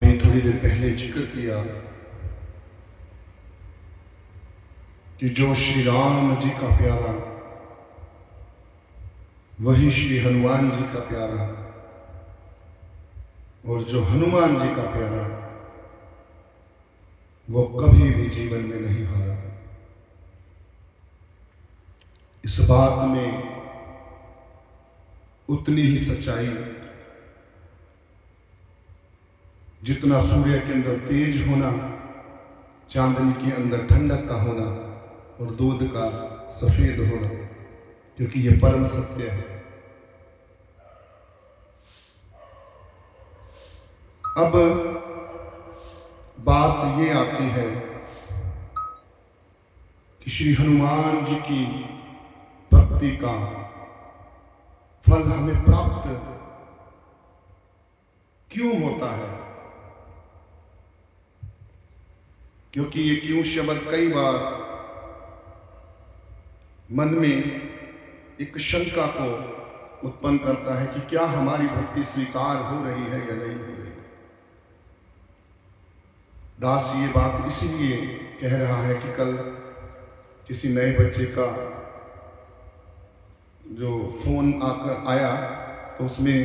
अभी थोड़ी देर पहले जिक्र किया कि जो श्री राम जी का प्यारा वही श्री हनुमान जी का प्यारा, और जो हनुमान जी का प्यारा वो कभी भी जीवन में नहीं हारा। इस बात में उतनी ही सच्चाई जितना सूर्य के अंदर तेज होना, चांदनी के अंदर ठंडक का होना और दूध का सफेद होना, क्योंकि ये परम सत्य है। अब बात ये आती है कि श्री हनुमान जी की भक्ति का फल हमें प्राप्त क्यों होता है। क्योंकि ये क्यों शब्द कई बार मन में एक शंका को उत्पन्न करता है कि क्या हमारी भक्ति स्वीकार हो रही है या नहीं हो रही। दास ये बात इसीलिए कह रहा है कि कल किसी नए बच्चे का जो फोन आकर आया तो उसमें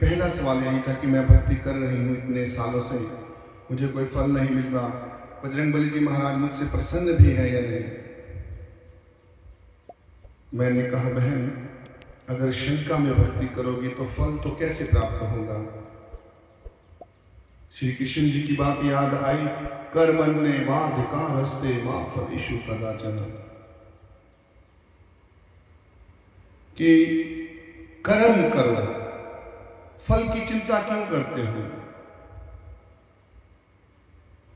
पहला सवाल यही था कि मैं भक्ति कर रही हूँ इतने सालों से, मुझे कोई फल नहीं मिल रहा, बजरंगबली जी महाराज मुझसे प्रसन्न भी है या नहीं। मैंने कहा बहन, अगर शंका में भक्ति करोगी तो फल तो कैसे प्राप्त होगा। श्री कृष्ण जी की बात याद आई, कर मन ने वाद का रस्ते मा फलिशु कदाचन, कि कर्म करो, फल की चिंता क्यों करते हो।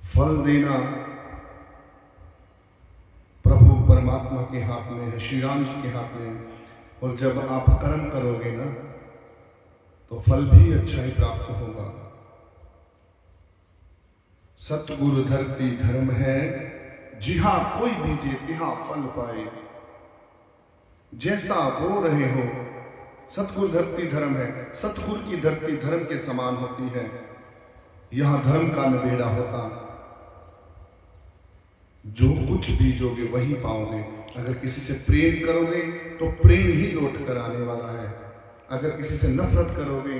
फल देना प्रभु परमात्मा के हाथ में है, श्री राम जी के हाथ में है। और जब आप कर्म करोगे ना तो फल भी अच्छा ही प्राप्त होगा। सतगुरु धरती धर्म है, जिहां कोई बीजे तिहां फल पाए। जैसा बो रहे हो, सतगुरु धरती धर्म है, सतगुरु की धरती धर्म के समान होती है। यहां धर्म का नबेड़ा होता, जो कुछ बीजोगे वही पाओगे। अगर किसी से प्रेम करोगे तो प्रेम ही लौट कर आने वाला है, अगर किसी से नफरत करोगे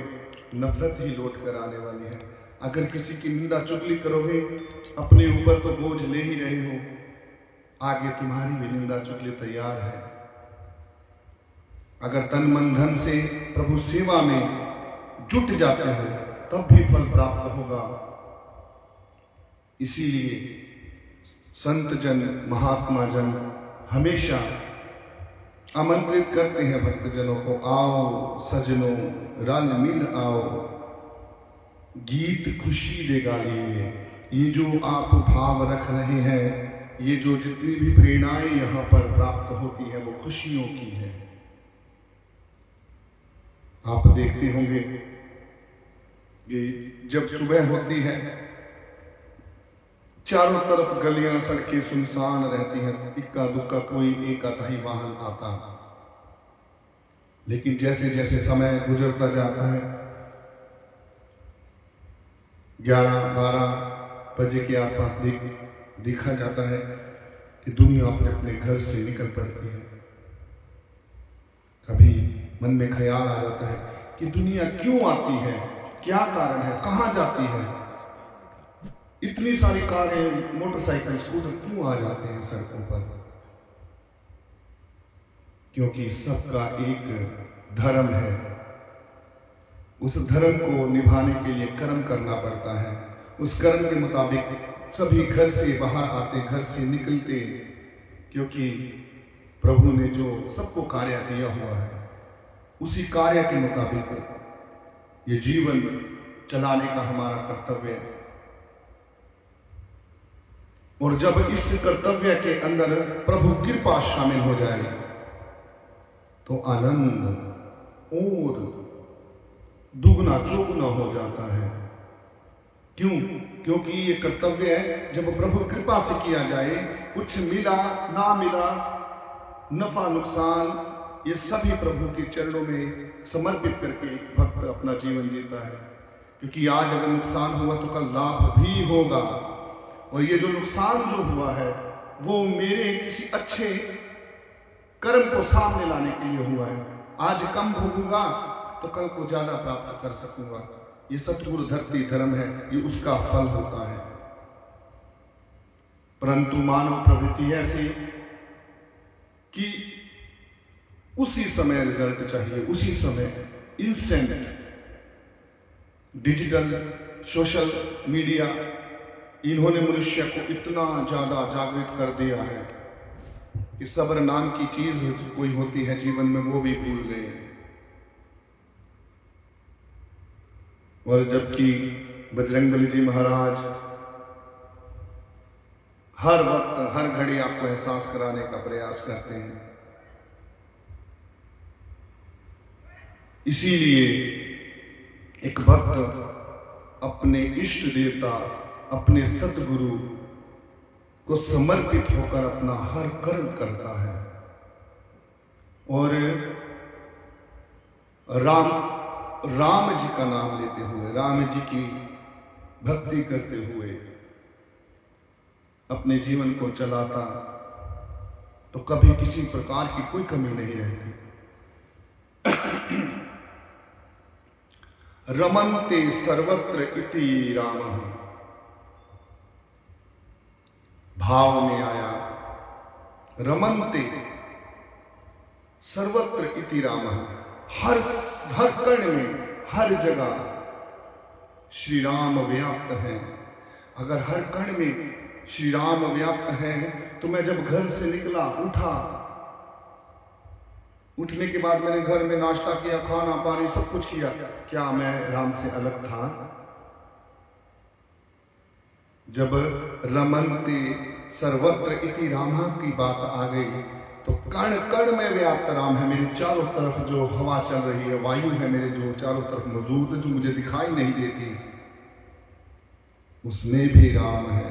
नफरत ही लौट कर आने वाली है। अगर किसी की निंदा चुगली करोगे अपने ऊपर तो बोझ ले ही रहे हो, आगे तुम्हारी भी निंदा चुगली तैयार है। अगर तन मन धन से प्रभु सेवा में जुट जाते हो तब भी फल प्राप्त होगा। इसीलिए संत जन महात्मा जन हमेशा आमंत्रित करते हैं भक्तजनों को, आओ सजनों रल मिल आओ, गीत खुशी दे गालिए। ये जो आप भाव रख रहे हैं, ये जो जितनी भी प्रेरणाएं यहाँ पर प्राप्त होती है वो खुशियों की है। आप देखते होंगे कि जब सुबह होती है चारों तरफ गलियां सड़कें सुनसान रहती हैं, इक्का दुक्का कोई एक आधा ही वाहन आता। लेकिन जैसे जैसे समय गुजरता जाता है, 11-12 बजे के आसपास देखा जाता है कि दुनिया अपने अपने घर से निकल पड़ती है। कभी मन में ख्याल आ जाता है कि दुनिया क्यों आती है, क्या कारण है, कहाँ जाती है। इतनी सारी कारें मोटरसाइकिल स्कूटर क्यों आ जाते हैं सड़कों पर। क्योंकि सबका एक धर्म है, उस धर्म को निभाने के लिए कर्म करना पड़ता है। उस कर्म के मुताबिक सभी घर से बाहर आते, घर से निकलते, क्योंकि प्रभु ने जो सबको कार्य दिया हुआ है उसी कार्य के मुताबिक ये जीवन चलाने का हमारा कर्तव्य है। और जब इस कर्तव्य के अंदर प्रभु कृपा शामिल हो जाए तो आनंद और दुगना चौगुना हो जाता है। क्यों? क्योंकि ये कर्तव्य है, जब प्रभु कृपा से किया जाए, कुछ मिला ना मिला, नफा नुकसान, ये सभी प्रभु के चरणों में समर्पित करके भक्त अपना जीवन जीता है। क्योंकि आज अगर नुकसान हुआ तो कल लाभ भी होगा। और ये जो नुकसान जो हुआ है वो मेरे किसी अच्छे कर्म को सामने लाने के लिए हुआ है। आज कम भोगूंगा तो कल को ज्यादा प्राप्त कर सकूंगा। ये सतगुरु धरती धर्म है, ये उसका फल होता है। परंतु मानव प्रवृत्ति ऐसी कि उसी समय रिजल्ट चाहिए, उसी समय इंस्टेंट। डिजिटल सोशल मीडिया इन्होंने मनुष्य को इतना ज्यादा जागृत कर दिया है कि सब्र नाम की चीज कोई होती है जीवन में वो भी भूल गए। और जबकि बजरंगबली जी महाराज हर वक्त हर घड़ी आपको एहसास कराने का प्रयास करते हैं। इसीलिए एक भक्त अपने इष्ट देवता अपने सतगुरु को समर्पित होकर अपना हर कर्म करता है। और राम जी का नाम लेते हुए, राम जी की भक्ति करते हुए अपने जीवन को चलाता तो कभी किसी प्रकार की कोई कमी नहीं रहती। रमन्ते सर्वत्र इति रामः, भाव में आया रमन्ते सर्वत्र इति रामः। हर कण में हर जगह श्री राम व्याप्त है। अगर हर कण में श्री राम व्याप्त है तो मैं जब घर से निकला, उठने के बाद मैंने घर में नाश्ता किया, खाना पानी सब कुछ किया, क्या मैं राम से अलग था? जब रमन्ते सर्वत्र इति रामः की बात आ गई तो कण कण में व्याप्त राम है। मेरे चारों तरफ जो हवा चल रही है, वायु है मेरे जो चारों तरफ मौजूद है, जो मुझे दिखाई नहीं देती, उसमें भी राम है।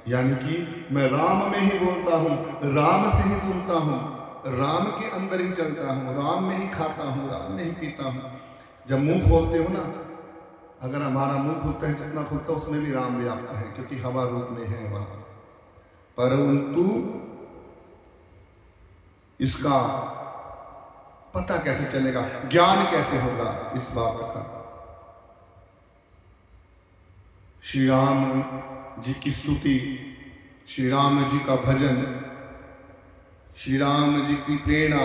यानी कि मैं राम में ही बोलता हूं, राम से ही सुनता हूं, राम के अंदर ही चलता हूं, राम में ही खाता हूं, राम में ही पीता हूं। जब मुंह खोलते हो ना, अगर हमारा मुंह खुलता है जितना खुलता है उसमें भी राम व्याप्त है, क्योंकि हवा रूप में है वहां। परंतु इसका पता कैसे चलेगा, ज्ञान कैसे होगा इस बात का? श्री राम जी की स्तुति, श्री राम जी का भजन, श्री राम जी की प्रेरणा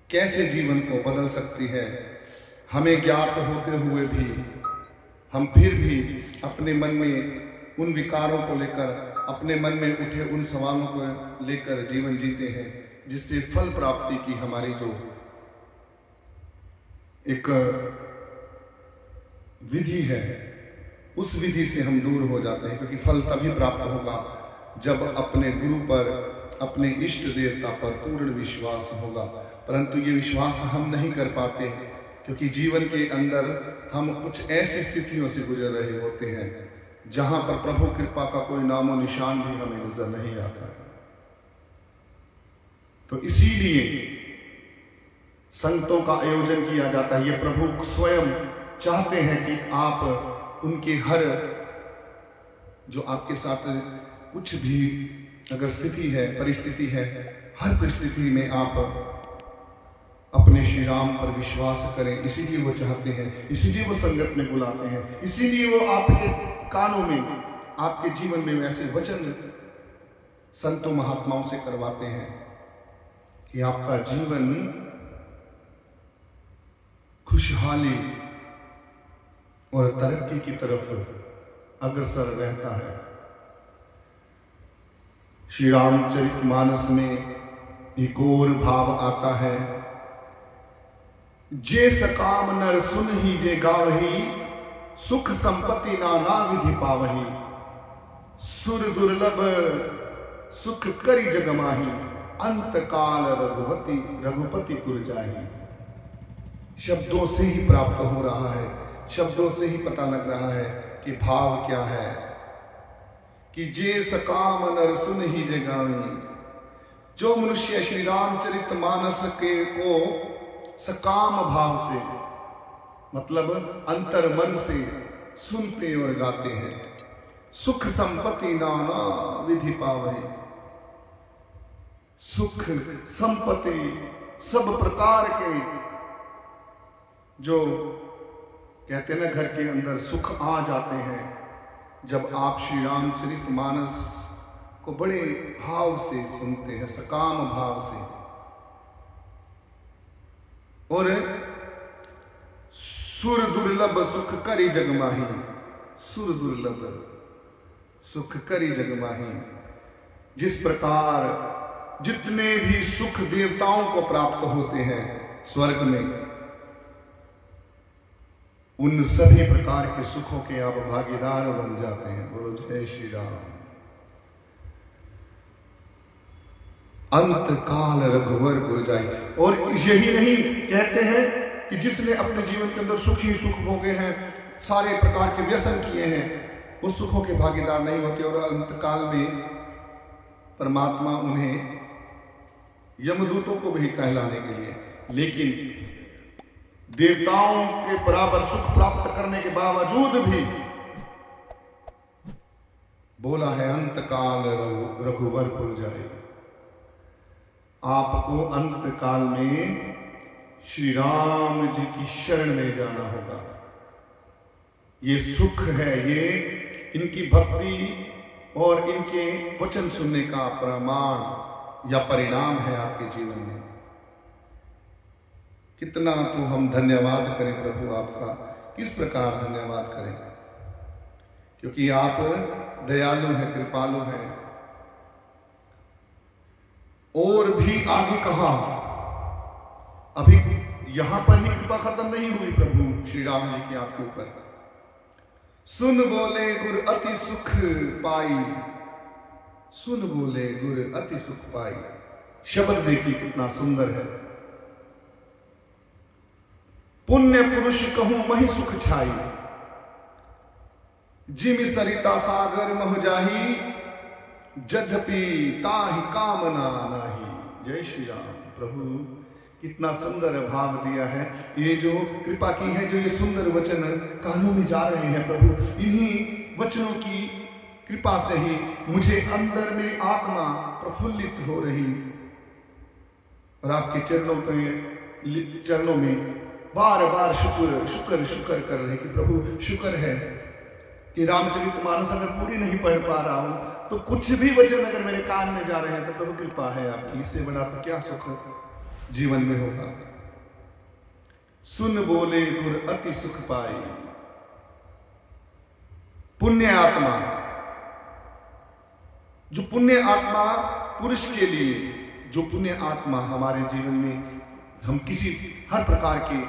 कैसे जीवन को बदल सकती है। हमें ज्ञात होते हुए भी हम फिर भी अपने मन में उन विकारों को लेकर, अपने मन में उठे उन सवालों को लेकर जीवन जीते हैं, जिससे फल प्राप्ति की हमारी जो एक विधि है उस विधि से हम दूर हो जाते हैं। क्योंकि फल तभी प्राप्त होगा जब अपने गुरु पर, अपने इष्ट देवता पर पूर्ण विश्वास होगा। परंतु ये विश्वास हम नहीं कर पाते क्योंकि जीवन के अंदर हम कुछ ऐसी स्थितियों से गुजर रहे होते हैं जहां पर प्रभु कृपा का कोई नामो निशान भी हमें नजर नहीं आता है। तो इसीलिए संतों का आयोजन किया जाता है। ये प्रभु स्वयं चाहते हैं कि आप उनके हर जो आपके साथ कुछ भी अगर स्थिति है, परिस्थिति है, हर परिस्थिति में आप अपने श्री राम पर विश्वास करें। इसीलिए वो चाहते हैं, इसीलिए वो संगत में बुलाते हैं, इसीलिए वो आपके कानों में, आपके जीवन में ऐसे वचन संतों महात्माओं से करवाते हैं कि आपका जीवन खुशहाली और तरक्की की तरफ अग्रसर रहता है। श्री रामचरितमानस में एक और भाव आता है, जे सकाम नर सुन ही जे गावही, सुख संपत्ति नाना विधि पावही, सुर दुर्लभ सुख करी जगमाही, अंत काल रघुपति पुर जाही। शब्दों से ही प्राप्त हो रहा है, शब्दों से ही पता लग रहा है कि भाव क्या है कि जे सकाम नर सुन ही जे गावही। जो मनुष्य श्री रामचरितमानस के को सकाम भाव से, मतलब अंतर मन से सुनते और गाते हैं। सुख संपत्ति नाना विधि पावै, सुख संपत्ति सब प्रकार के जो कहते हैं ना घर के अंदर सुख आ जाते हैं जब आप श्री रामचरितमानस को बड़े भाव से सुनते हैं, सकाम भाव से। और सुर दुर्लभ सुख करी जगमाही, सुर दुर्लभ सुख करी जगमाही। जिस प्रकार जितने भी सुख देवताओं को प्राप्त होते हैं स्वर्ग में, उन सभी प्रकार के सुखों के आप भागीदार बन जाते हैं। बोलो जय श्री राम। अंत काल रघुवर पुर जाए। और यही नहीं कहते हैं कि जिसने अपने जीवन के अंदर सुख ही सुख भोगे हैं, सारे प्रकार के व्यसन किए हैं, उस सुखों के भागीदार नहीं होते। और अंत काल में परमात्मा उन्हें यमदूतों को भी कहलाने के लिए, लेकिन देवताओं के बराबर सुख प्राप्त करने के बावजूद भी बोला है अंत काल रघुवर पुर जाए। आपको अंत काल में श्री राम जी की शरण में जाना होगा। ये सुख है, ये इनकी भक्ति और इनके वचन सुनने का प्रमाण या परिणाम है आपके जीवन में। कितना तो हम धन्यवाद करें प्रभु आपका, किस प्रकार धन्यवाद करें, क्योंकि आप दयालु हैं, कृपालु हैं। और भी आगे कहा, अभी यहां पर ही कृपा खत्म नहीं हुई प्रभु श्री राम जी की आपके ऊपर। सुन बोले गुर अति सुख पाई, सुन बोले गुर अति सुख पाई। शब्द देखिए कितना सुंदर है। पुण्य पुरुष कहूं मही सुख छाई, जिमि सरिता सागर मह जाही, जद्यपि ताहि कामना नाही। जय श्री राम। प्रभु कितना सुंदर भाव दिया है। ये जो कृपा की है, जो ये सुंदर वचन कानों में जा रहे हैं प्रभु, इन्हीं वचनों की कृपा से ही मुझे अंदर में आत्मा प्रफुल्लित हो रही और आपके चरणों में बार बार शुक्र शुक्र शुक्र कर रहे कि प्रभु शुक्र है कि रामचरितमानस अगर पूरी नहीं पढ़ पा रहा हूं तो कुछ भी वचन अगर मेरे कान में जा रहे हैं तो प्रभु कृपा है आपकी। इससे बड़ा तो क्या सुख जीवन में होगा। सुन बोले गुर अति सुख पाई। पुण्य आत्मा, जो पुण्य आत्मा पुरुष के लिए, जो पुण्य आत्मा हमारे जीवन में हम किसी हर प्रकार के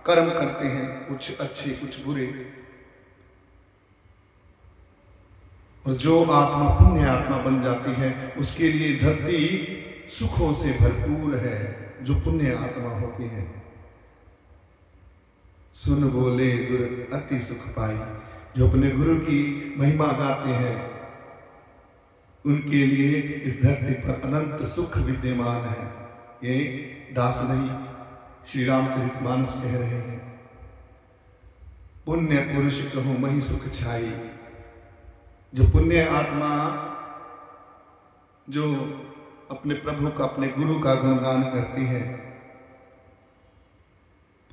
कर्म करते हैं, कुछ अच्छे कुछ बुरे, और जो आत्मा पुण्य आत्मा बन जाती है उसके लिए धरती सुखों से भरपूर है, जो पुण्य आत्मा होती है। सुन बोले गुरु अति सुख पाई। जो अपने गुरु की महिमा गाते हैं उनके लिए इस धरती पर अनंत सुख विद्यमान है। ये दास नहीं, श्री रामचरितमानस कह रहे हैं। पुण्य पुरुष कहूं मही सुख छाई। जो पुण्य आत्मा जो अपने प्रभु का, अपने गुरु का गुणगान करती है,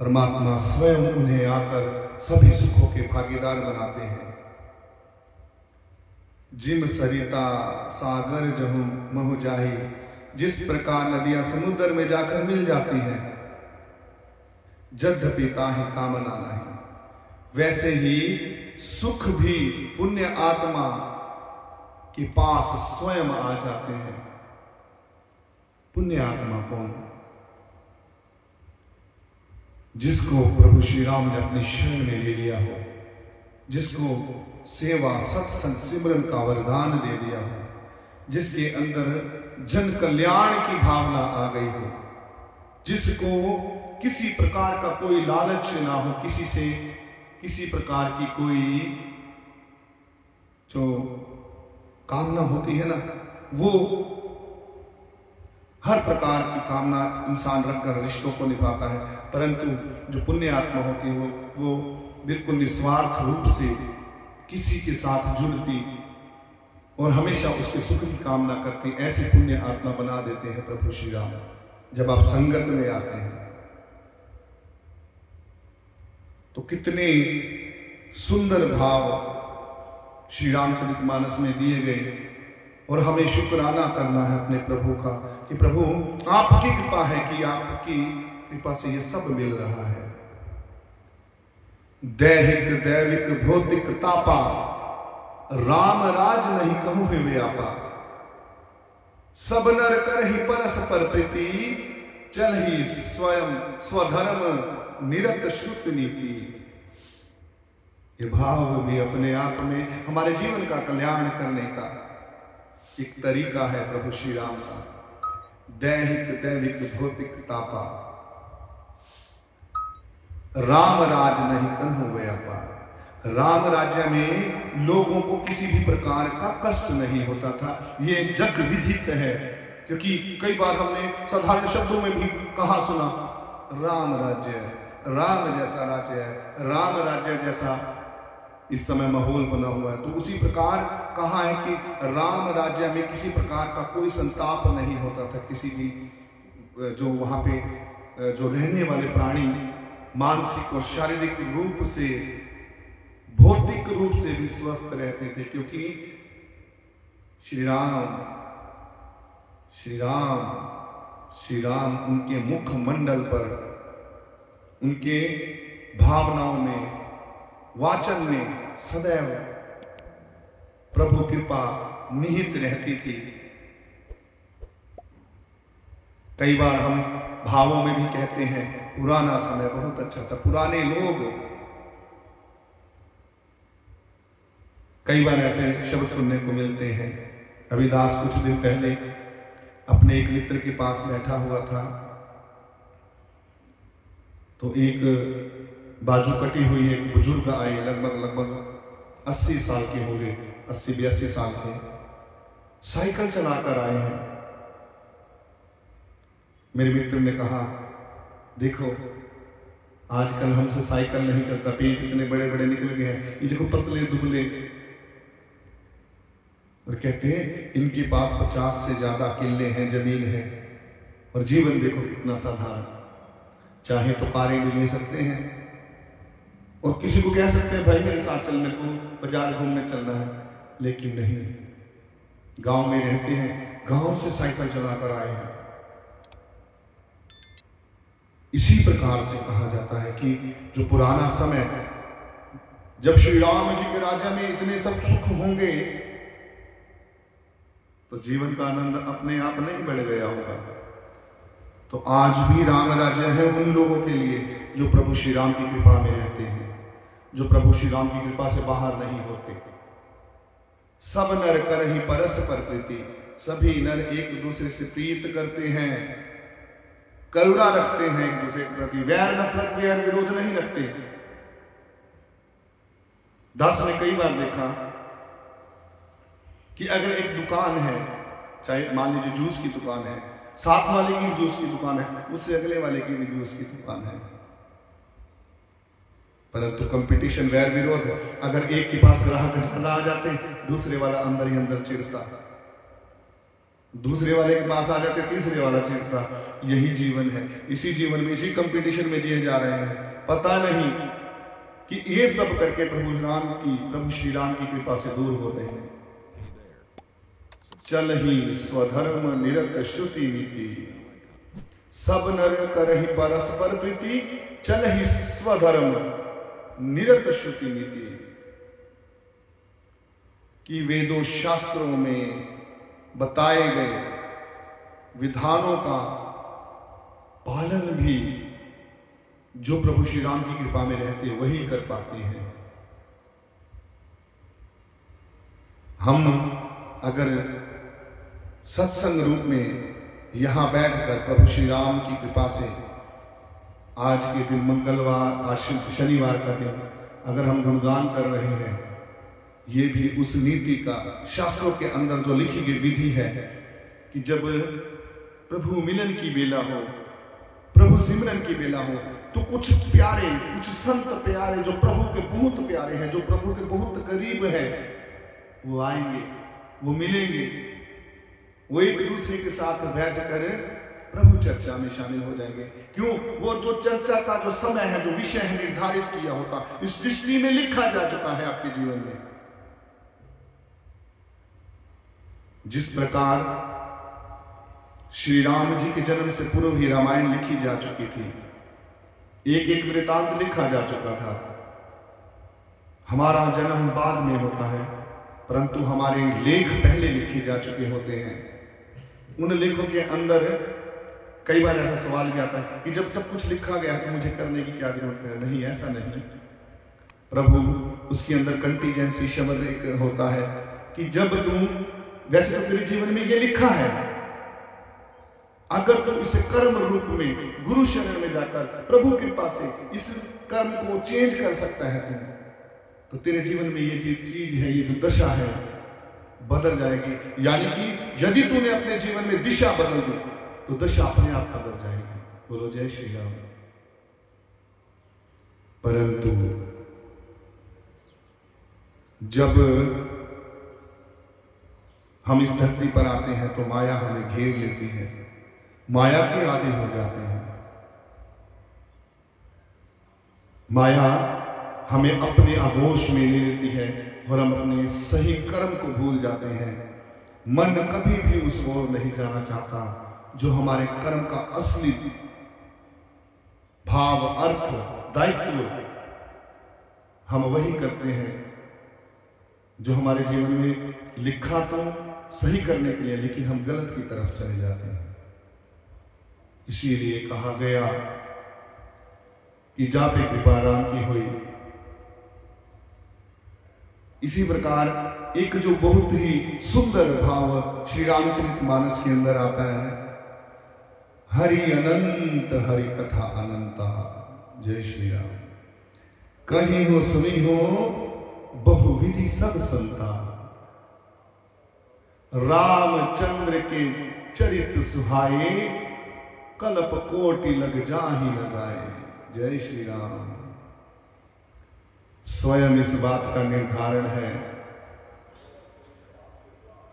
परमात्मा स्वयं उन्हें आकर सभी सुखों के भागीदार बनाते हैं। जिम सरिता सागर जहूं महु जाही। जिस प्रकार नदियां समुद्र में जाकर मिल जाती हैं, यद्यपि ताहि कामना नहीं, वैसे ही सुख भी पुण्य आत्मा के पास स्वयं आ जाते हैं। पुण्य आत्मा कौन? जिसको प्रभु श्री राम ने अपनी शरण में ले लिया हो, जिसको सेवा सत्संग सिमरन का वरदान दे दिया हो, जिसके अंदर जन कल्याण की भावना आ गई हो, जिसको किसी प्रकार का कोई लालच ना हो, किसी से किसी प्रकार की कोई जो कामना होती है ना, वो हर प्रकार की कामना इंसान रखकर रिश्तों को निभाता है, परंतु जो पुण्य आत्मा होती है वो बिल्कुल निस्वार्थ रूप से किसी के साथ जुड़ती और हमेशा उसके सुख की कामना करती, ऐसी पुण्य आत्मा बना देते हैं प्रभु श्री राम जब आप संगत में आते हैं। तो कितने सुंदर भाव श्री रामचरितमानस में दिए गए और हमें शुक्राना करना है अपने प्रभु का कि प्रभु आपकी कृपा है कि आपकी कृपा से ये सब मिल रहा है। दैहिक दैविक भौतिक तापा राम राज नहीं कहूँ व्यापा, सब नर कर ही परस्पर प्रीति चल ही स्वयं स्वधर्म निरत श्रुत नीति। ये भाव भी अपने आप में हमारे जीवन का कल्याण करने का एक तरीका है प्रभु श्री राम का। दैहिक दैविक भौतिक तापा राम राज नहीं कहूँ व्यापा। राम राज्य में लोगों को किसी भी प्रकार का कष्ट नहीं होता था, ये जग विदित है। क्योंकि कई बार हमने साधारण शब्दों में भी कहा सुना, राम राज्य है, राम जैसा राज्य है, राम राज्य जैसा इस समय माहौल बना हुआ है। तो उसी प्रकार कहा है कि राम राज्य में किसी प्रकार का कोई संताप नहीं होता था। किसी भी जो वहां पे जो रहने वाले प्राणी मानसिक और शारीरिक रूप से भौतिक रूप से भी स्वस्थ रहते थे, क्योंकि श्री राम श्री राम श्री राम उनके मुख मंडल पर, उनके भावनाओं में, वाचन में सदैव प्रभु कृपा निहित रहती थी। कई बार हम भावों में भी कहते हैं पुराना समय बहुत अच्छा था, पुराने लोग। कई बार ऐसे शब्द सुनने को मिलते हैं। रविदास कुछ दिन पहले अपने एक मित्र के पास बैठा हुआ था, तो एक बाजू कटी हुई एक बुजुर्ग आए, लगभग 80 साल के हो गए, 80-82 साल के, साइकिल चलाकर आए हैं। मेरे मित्र ने कहा, देखो आजकल हमसे साइकिल नहीं चलता, पेट इतने बड़े बड़े निकल गए हैं, ये देखो पतले दुबले। और कहते हैं इनके पास 50 से ज्यादा किले हैं, जमीन है, और जीवन देखो कितना साधारण। चाहे तो कारें भी ले सकते हैं और किसी को कह सकते हैं भाई मेरे साथ चलने को, बाजार घूमने चलना है, लेकिन नहीं, गांव में रहते हैं, गांव से साइकिल चलाकर आए हैं। इसी प्रकार से कहा जाता है कि जो पुराना समय, जब श्री राम जी के राज्य में इतने सब सुख होंगे तो जीवन का आनंद अपने आप नहीं बढ़ गया होगा। तो आज भी राम राज्य है उन लोगों के लिए जो प्रभु श्री राम की कृपा में रहते हैं, जो प्रभु श्री राम की कृपा से बाहर नहीं होते। सब नर कर ही परस्पर प्रीति, सभी नर एक दूसरे से प्रीत करते हैं, करुणा रखते हैं एक दूसरे के प्रति, वैर नफरत वैर विरोध नहीं रखते। दास ने कई बार देखा कि अगर एक दुकान है, चाहे मान लीजिए जूस की दुकान है, साथ वाले की जूस की दुकान है, उससे अगले वाले की भी जूस की दुकान है, परंतु कंपटीशन वैर विरोध, अगर एक के पास ग्राहक ज्यादा आ जाते दूसरे वाला अंदर ही अंदर चिढ़ता, दूसरे वाले के पास आ जाते तीसरे वाला चिढ़ता। यही जीवन है, इसी जीवन में इसी कंपटीशन में जिए जा रहे हैं। पता नहीं कि ये सब करके प्रभु श्री राम की कृपा से दूर हो रहे हैं। चल ही स्वधर्म निरत श्रुति नीति, सब नर कर ही परस्पर प्रीति, चल ही स्वधर्म निरत श्रुति नीति। कि वेदों शास्त्रों में बताए गए विधानों का पालन भी जो प्रभु श्री राम की कृपा में रहते वही कर पाते हैं। हम अगर सत्संग रूप में यहां बैठकर प्रभु श्री राम की कृपा से आज के दिन मंगलवार, आज शनिवार का दिन अगर हम गुणगान कर रहे हैं, ये भी उस नीति का शास्त्रों के अंदर जो लिखी गई विधि है कि जब प्रभु मिलन की बेला हो, प्रभु सिमरन की बेला हो, तो कुछ प्यारे, कुछ संत प्यारे जो प्रभु के बहुत प्यारे हैं, जो प्रभु के बहुत करीब है, वो आएंगे, वो मिलेंगे, वो एक दूसरे के साथ बैठ कर प्रभु चर्चा में शामिल हो जाएंगे। क्यों? वो जो चर्चा का जो समय है, जो विषय है निर्धारित किया होता, इस सृष्टि में लिखा जा चुका है आपके जीवन में। जिस प्रकार श्री राम जी के जन्म से पूर्व ही रामायण लिखी जा चुकी थी, एक एक वृतांत लिखा जा चुका था। हमारा जन्म बाद में होता है, परंतु हमारे लेख पहले लिखे जा चुके होते हैं। उन लेखों के अंदर कई बार ऐसा सवाल भी आता है कि जब सब कुछ लिखा गया तो मुझे करने की क्या जरूरत है? नहीं, ऐसा नहीं। प्रभु उसके अंदर कंटीजेंसी शब्द एक होता है कि जब तुम, वैसे तो तेरे जीवन में ये लिखा है, अगर तुम इसे कर्म रूप में गुरु शरण में जाकर प्रभु के पास से इस कर्म को चेंज कर सकता है तुम, तो तेरे जीवन में ये चीज है, ये जो दशा है, बदल जाएगी। यानी कि यदि तूने अपने जीवन में दिशा बदल दी तो दशा अपने आप बदल जाएगी। बोलो जय श्री राम। परंतु जब हम इस धरती पर आते हैं तो माया हमें घेर लेती है, माया के आदि हो जाते हैं। माया हमें अपने आगोश में ले लेती है और हम अपने सही कर्म को भूल जाते हैं। मन कभी भी उस ओर नहीं जाना चाहता जो हमारे कर्म का असली भाव, अर्थ, दायित्व, हम वही करते हैं जो हमारे जीवन में लिखा तो सही करने के लिए, लेकिन हम गलत की तरफ चले जाते हैं। इसीलिए कहा गया कि जा पे कृपा राम की हुई। इसी प्रकार एक जो बहुत ही सुंदर भाव श्री रामचरितमानस के अंदर आता है, हरि अनंत हरि कथा अनंता। जय श्री राम। कहीं हो सुनी हो बहुविधि सब संता, रामचंद्र के चरित सुहाए, कल्प कोटि लग जाहि लगाए। जय श्री राम। स्वयं इस बात का निर्धारण है,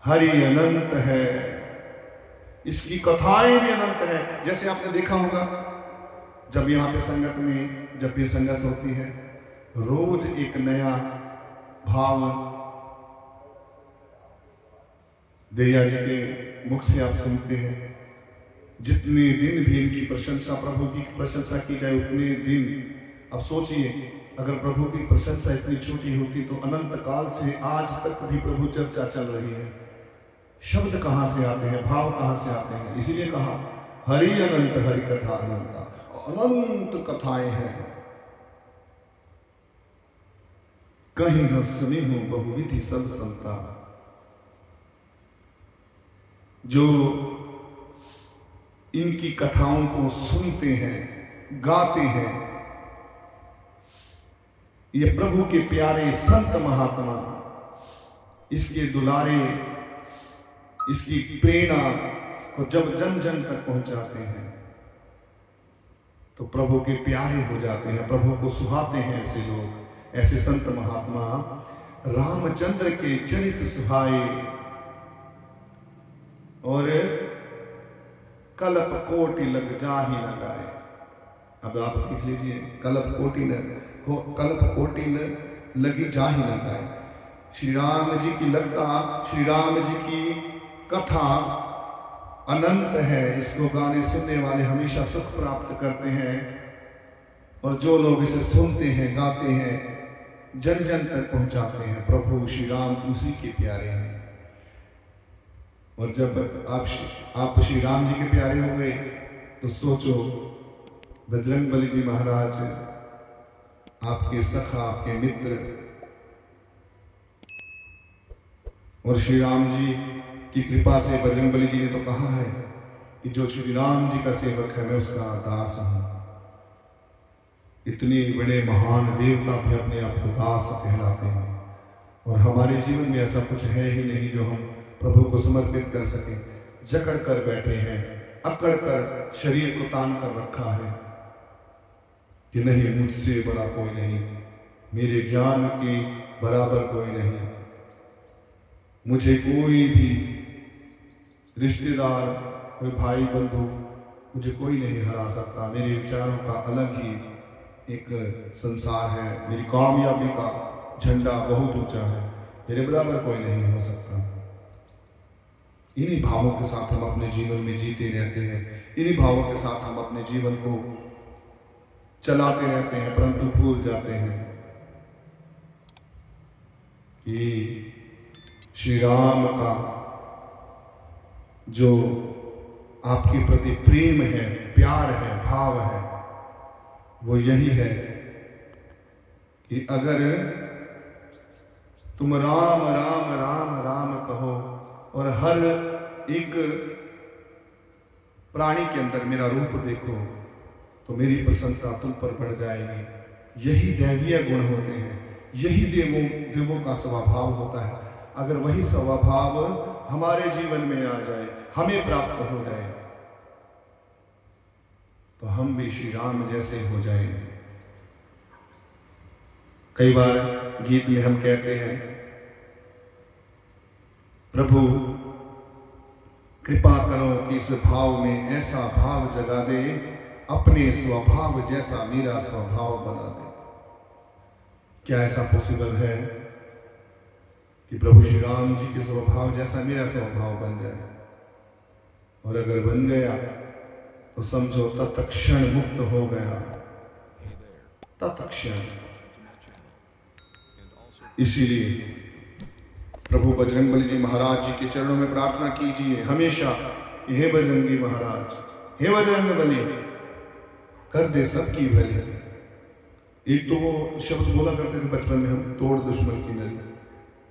हरि अनंत है, इसकी कथाएं भी अनंत है। जैसे आपने देखा होगा जब यहाँ पे संगत में, जब भी संगत होती है, रोज एक नया भाव दैया जी के मुख से आप सुनते हैं। जितने दिन भी इनकी प्रशंसा, प्रभु की प्रशंसा की जाए, उतने दिन। अब सोचिए, अगर प्रभु की प्रशंसा इतनी छोटी होती तो अनंत काल से आज तक भी प्रभु चर्चा चल रही है। शब्द कहां से आते हैं, भाव कहां से आते हैं? इसीलिए कहा हरि अनंत हरि कथा अनंता। अनंत कथाएं हैं, कहीं न सुनी हो बहुविधि सब संता। जो इनकी कथाओं को सुनते हैं, गाते हैं, ये प्रभु के प्यारे संत महात्मा इसके दुलारे, इसकी प्रेरणा को जब जन जन तक पहुंचाते हैं तो प्रभु के प्यारे हो जाते हैं, प्रभु को सुहाते हैं ऐसे लोग, ऐसे संत महात्मा। रामचंद्र के चरित सुहाए और कल्प कोटि लग जाहि लगाए। अब आप देख लीजिए, कल्प कोटि न लगी जाहि लगाए। श्री राम जी की लगता, श्री राम जी की कथा अनंत है। इसको गाने सुनने वाले हमेशा सुख प्राप्त करते हैं, और जो लोग इसे सुनते हैं, गाते हैं, जन जन तक पहुंचाते हैं। प्रभु श्री राम उसी के प्यारे हैं। और जब आप श्री राम जी के प्यारे हो गए तो सोचो, बजरंगबली जी महाराज आपके सखा, आपके मित्र, और श्री राम जी की कृपा से बजरंगबली जी ने तो कहा है कि जो श्री राम जी का सेवक है मैं उसका दास हूं। इतने बड़े महान देवता भी अपने आप को दास कहलाते हैं, और हमारे जीवन में ऐसा कुछ है ही नहीं जो हम प्रभु को समर्पित कर सकें। जकड़ कर बैठे हैं, अकड़ कर शरीर को तान कर रखा है कि नहीं, मुझसे बड़ा कोई नहीं, मेरे ज्ञान के बराबर कोई नहीं, मुझे कोई भी रिश्तेदार, कोई भाई बंधु, मुझे कोई नहीं हरा सकता। मेरे विचारों का अलग ही एक संसार है, मेरी कामयाबी का झंडा बहुत ऊंचा है, मेरे बराबर कोई नहीं हो सकता। इन्हीं भावों के साथ हम अपने जीवन में जीते रहते हैं, इन्हीं भावों के साथ हम अपने जीवन को चलाते रहते हैं, परंतु भूल जाते हैं कि श्री राम का जो आपके प्रति प्रेम है, प्यार है, भाव है, वो यही है कि अगर तुम राम राम राम राम कहो और हर एक प्राणी के अंदर मेरा रूप देखो, तो मेरी प्रसन्नता तुम पर बढ़ जाएगी। यही दैवीय गुण होते हैं, यही देवों का स्वभाव होता है। अगर वही स्वभाव हमारे जीवन में आ जाए, हमें प्राप्त हो जाए, तो हम भी श्री राम जैसे हो जाएंगे। कई बार गीत में हम कहते हैं, प्रभु कृपा करो कि इस भाव में ऐसा भाव जगा दे, अपने स्वभाव जैसा मेरा स्वभाव बना दे। क्या ऐसा पॉसिबल है कि प्रभु श्री राम जी के स्वभाव जैसा मेरा स्वभाव बन जाए? और अगर बन गया तो समझो तत्क्षण मुक्त हो गया, तत्क्षण। इसीलिए प्रभु बजरंगबली जी महाराज जी के चरणों में प्रार्थना कीजिए हमेशा, हे बजरंगी महाराज, हे बजरंगबली, कर दे सबकी भली। एक तो वो शब्द बोला करते थे बचपन में हम, तोड़ दुश्मन की नली।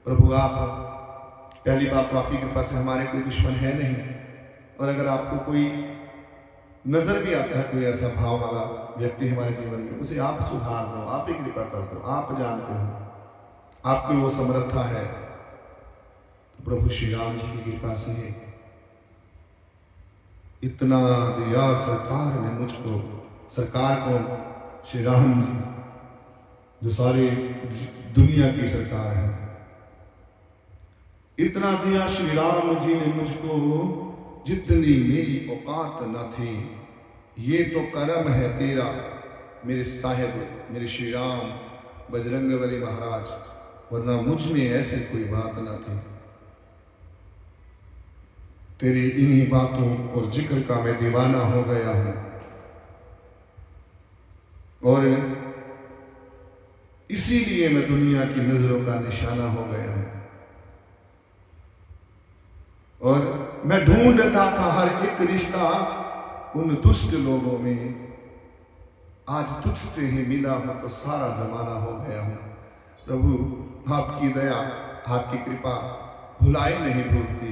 प्रभु आप, पहली बात तो आपकी कृपा से हमारे कोई दुश्मन है नहीं, और अगर आपको कोई नजर भी आता है कोई ऐसा भाव वाला व्यक्ति हमारे जीवन में, उसे आप सुधार दो, आप ही कृपा कर दो। आप जानते हो, आपकी वो समर्था है। तो प्रभु श्री राम जी की कृपा से इतना दिया सरकार ने मुझको, सरकार को श्री राम जी जो सारी दुनिया की सरकार है, इतना दिया श्री राम जी ने मुझको जितनी मेरी औकात न थी। ये तो करम है तेरा मेरे साहिब, मेरे श्री राम बजरंगबली महाराज, वरना मुझ में ऐसी कोई बात न थी। तेरी इन्हीं बातों और जिक्र का मैं दीवाना हो गया हूं, और इसीलिए मैं दुनिया की नजरों का निशाना हो गया हूं। और मैं ढूंढता था हर एक रिश्ता उन दुष्ट लोगों में, आज तुझसे ही मिला हूं तो सारा जमाना हो गया हूं। प्रभु आपकी दया, आपकी कृपा भुलाई नहीं भूलती।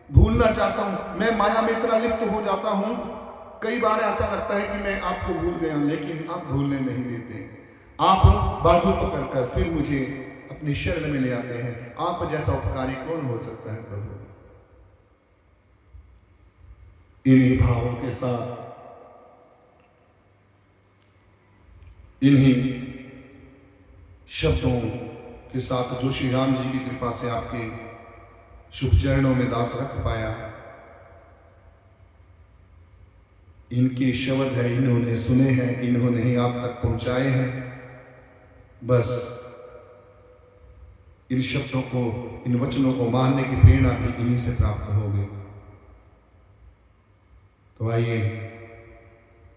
भूलना चाहता हूं, मैं माया में इतना लिप्त हो जाता हूं, कई बार ऐसा लगता है कि मैं आपको भूल गया हूं, लेकिन आप भूलने नहीं देते। आप बाजू पकड़कर फिर मुझे अपनी शरण में ले आते हैं। आप जैसा उपकारी कौन हो सकता है प्रभु? इन्हीं भावों के साथ, इन्हीं शब्दों के साथ जो श्री राम जी की कृपा से आपके शुभ चरणों में दास रख पाया, इनके शब्द है, इन्होंने सुने हैं, इन्होंने ही आप तक पहुंचाए हैं। बस इन शब्दों को, इन वचनों को मानने की प्रेरणा भी इन्हीं से प्राप्त होगी। तो आइए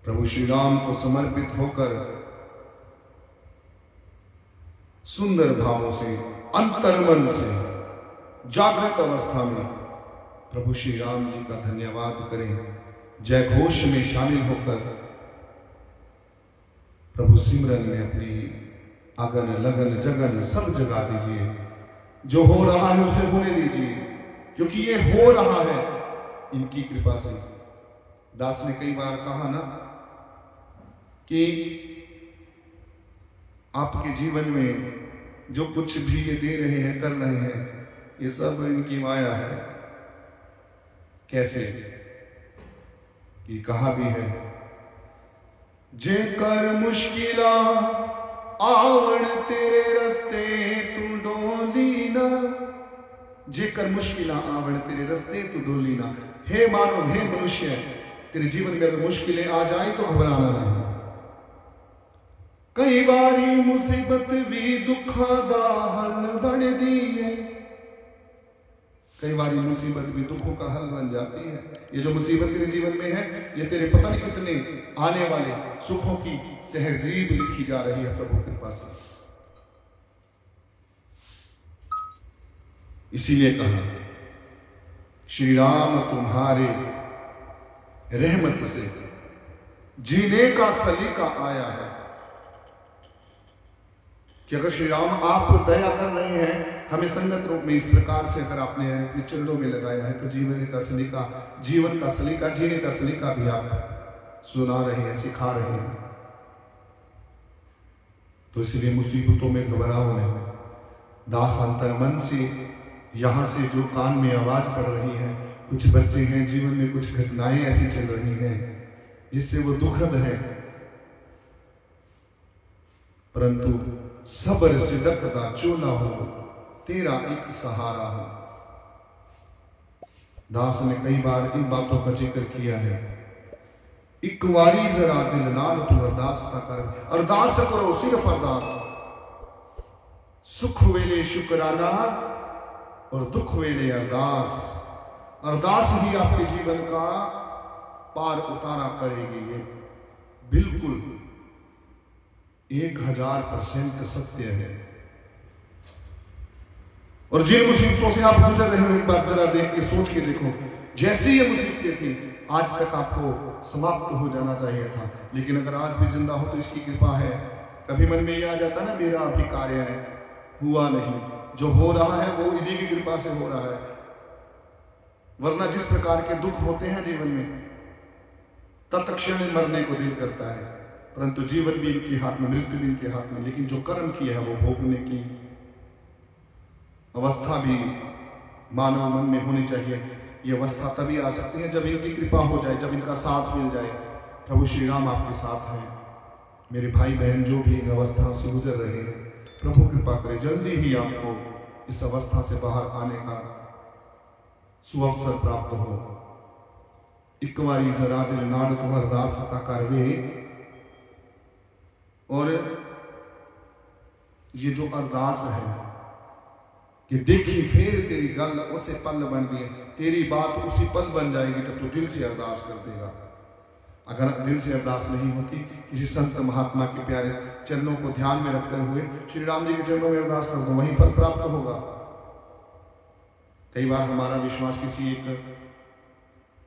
प्रभु श्री राम को समर्पित होकर सुंदर भावों से, अंतर्मन से, जागृत अवस्था में प्रभु श्री राम जी का धन्यवाद करें। जय घोष में शामिल होकर प्रभु सिमरन में अपनी अगन लगन जगन सब जगा दीजिए। जो हो रहा है उसे होने दीजिए, क्योंकि ये हो रहा है इनकी कृपा से। दास ने कई बार कहा ना कि आपके जीवन में जो कुछ भी ये दे रहे हैं, कर रहे हैं, ये सब इनकी माया है। कैसे? कि कहा भी है, जेकर मुश्किला आवण तेरे रस्ते तू डोली ना, जेकर मुश्किला आवण तेरे रस्ते तू डोली ना। हे मानव, हे मनुष्य, तेरे जीवन में अगर मुश्किलें आ जाए तो घबराना नहीं। कई बारी मुसीबत भी दुखा दा हल बन दी है, कई बारी मुसीबत भी दुखों का हल बन जाती है। ये जो मुसीबत तेरे जीवन में है, ये तेरे पता नहीं कितने आने वाले सुखों की तहजीब लिखी जा रही है प्रभु के पास। इसीलिए कहा, श्री राम तुम्हारे रहमत से जीने का सलीका आया है। कि अगर श्री राम आप दया कर रहे हैं हमें संगत रूप में इस प्रकार से, अगर आपने अपने चरणों में लगाया है, तो जीवन का सलीका, जीवन का सलीका, जीने का सलीका भी आप सुना रहे हैं, सिखा रहे हैं। तो इसलिए मुसीबतों में घबराओ नहीं। दास अंतर मन से यहां से जो कान में आवाज पड़ रही है, कुछ बच्चे हैं जीवन में कुछ घटनाएं ऐसी चल रही हैं जिससे वो दुखद है, परंतु सबर सिदक दा चोला हो, तेरा एक सहारा हो। दास ने कई बार इन बातों का जिक्र किया है। एक वारी जरा दिल नाल तू अरदास का कर, अरदास करो सिर्फ अरदास। सुख वेले शुक्राना और दुख वेले अरदास। अरदास ही आपके जीवन का पार उतारा करेगी। ये बिल्कुल 1000% सत्य है। और जिन मुसीबतों से आप गुजर रहे हो, एक बार जरा देख के सोच के देखो, जैसी ये मुसीबतें थी आज तक आपको समाप्त हो जाना चाहिए था, लेकिन अगर आज भी जिंदा हो तो इसकी कृपा है। कभी मन में ये आ जाता ना, मेरा अभी कार्य है, हुआ नहीं, जो हो रहा है वो इन्हीं की कृपा से हो रहा है। वरना जिस प्रकार के दुख होते हैं जीवन में, तत्क्षण मरने को दिल करता है, परंतु जीवन भी इनके हाथ में, मृत्यु भी इनके हाथ में। लेकिन जो कर्म किया है वो भोगने की अवस्था भी मानव मन में होनी चाहिए। ये अवस्था तभी आ सकती है जब इनकी कृपा हो जाए, जब इनका साथ मिल जाए। प्रभु श्री राम आपके साथ हैं। मेरे भाई बहन जो भी इन अवस्थाओं से गुजर रहे हैं, प्रभु कृपा करे जल्दी ही आपको इस अवस्था से बाहर आने का सुअवसर प्राप्त हो। एक बारी जरा दिल नाड़ तो अरदास करवे। और ये जो अरदास है कि देखी फिर तेरी गल उसे पल बन गई, तेरी बात उसी पल बन जाएगी जब तू दिल से अरदास कर देगा। अगर दिल से अरदास नहीं होती, किसी संत महात्मा के प्यारे चरणों को ध्यान में रखते हुए श्री राम जी के चरणों में अरदास कर दो, वहीं फल प्राप्त होगा। कई बार हमारा विश्वास किसी एक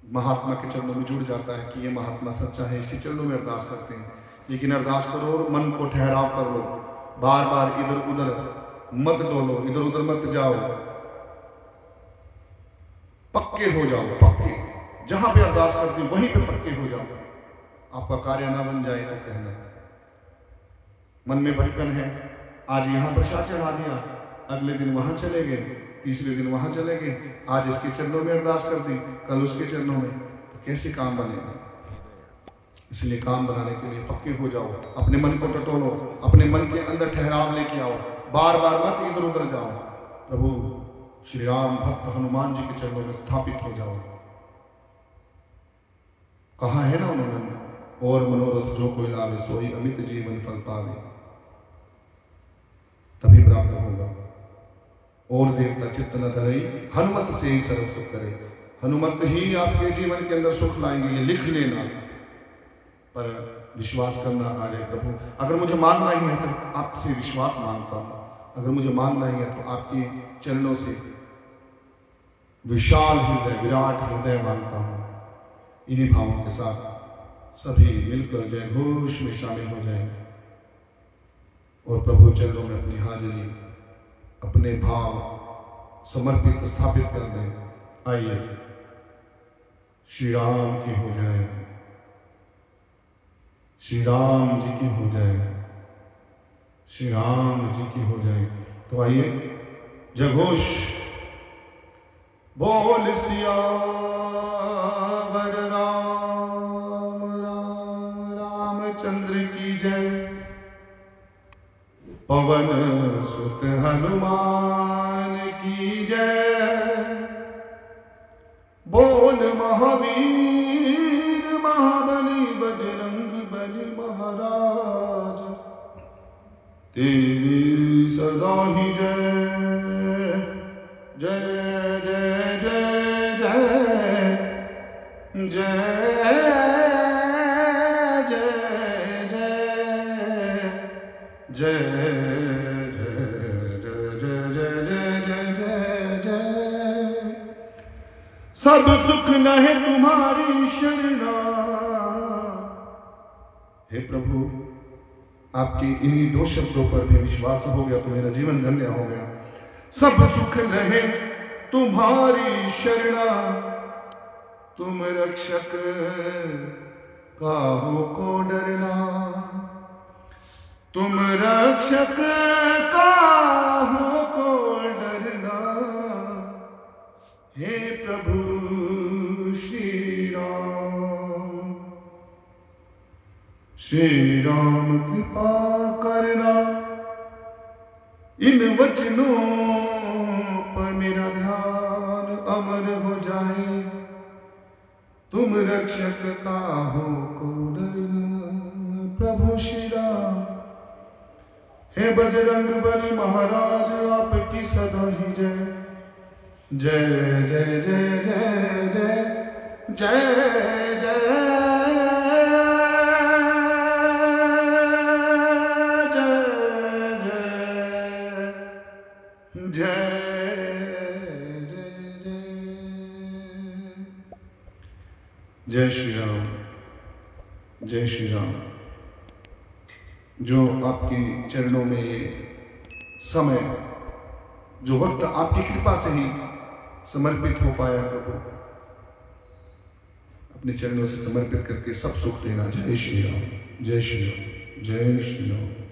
महात्मा के चरणों में जुड़ जाता है कि ये महात्मा सच्चा है, इसके चरणों में अरदास करते हैं। लेकिन अरदास करो, मन को ठहराव कर लो, बार बार इधर उधर मत डोलो, इधर उधर मत जाओ, पक्के हो जाओ, पक्के। जहां पे अरदास करते हो वहीं पे पक्के हो जाओ। आपका कार्य ना बन जाए तो कहना, मन में भटकन है, आज यहां प्रसाद चढ़ा दिया, अगले दिन वहां चले गए, तीसरे दिन वहां चले गए, आज इसके चरणों में अरदास कर दी, कल उसके चरणों में, तो कैसे काम बनेगा। इसलिए काम बनाने के लिए पक्के हो जाओ, अपने मन को टटोलो, अपने मन के अंदर ठहराव लेके आओ, बार बार मत इधर उधर जाओ। प्रभु श्री राम भक्त हनुमान जी के चरणों में स्थापित हो जाओ। कहा है ना उन्होंने, और मनोरथ जो कोई लावे सोई अमित जीवन फल पावे, तभी प्राप्त होगा। और देवता चित्त न धरई, हनुमत से ही सर्व सुख करे। हनुमत ही आपके जीवन के अंदर सुख लाएंगे, ये लिख लेना। पर विश्वास करना आ जाए, प्रभु अगर मुझे मांगना ही है तो आपसे विश्वास मांगता हूं, अगर मुझे मांगना ही है तो आपके चरणों से विशाल हृदय, विराट हृदय मांगता हूं। इन्हीं भावों के साथ सभी मिलकर जय घोष में शामिल हो जाएं और प्रभु चरणों में अपनी हाजिरी, अपने भाव समर्पित स्थापित कर दें। आइए श्री राम की हो जाए, श्री राम जी की हो जाए, श्री राम जी की हो जाए। तो आइए जय घोष बोल सियावर राम पवन सुत हनुमान की जय। बोल महावीर महाबली बजरंग बली महाराज तेरी सदा ही जय। जय जय जय जय जय जय जय जय। सब सुख नहे तुम्हारी शरणा। हे प्रभु, आपके इन्हीं दो शब्दों पर भी विश्वास हो गया तो मेरा जीवन धन्य हो गया। सब सुख रहे तुम्हारी शरणा, तुम रक्षक काहू को डरना। तुम रक्षक काहू को डरना। हे प्रभु श्री राम, श्री राम कृपा करना। इन वचनों पर मेरा ध्यान अमर हो जाए। तुम रक्षक काहू को डरना। प्रभु श्री राम, हे बजरंग बली महाराज आपकी सदा ही जय। जय जय जय जय जय जय जय जय श्री राम। जय श्री राम। जो आपके चरणों में ये समय, जो वक्त आपकी कृपा से ही समर्पित हो पाया प्रभु, अपने चरणों से समर्पित करके सब सुख देना। जय श्री राम। जय श्री राम। जय श्री राम।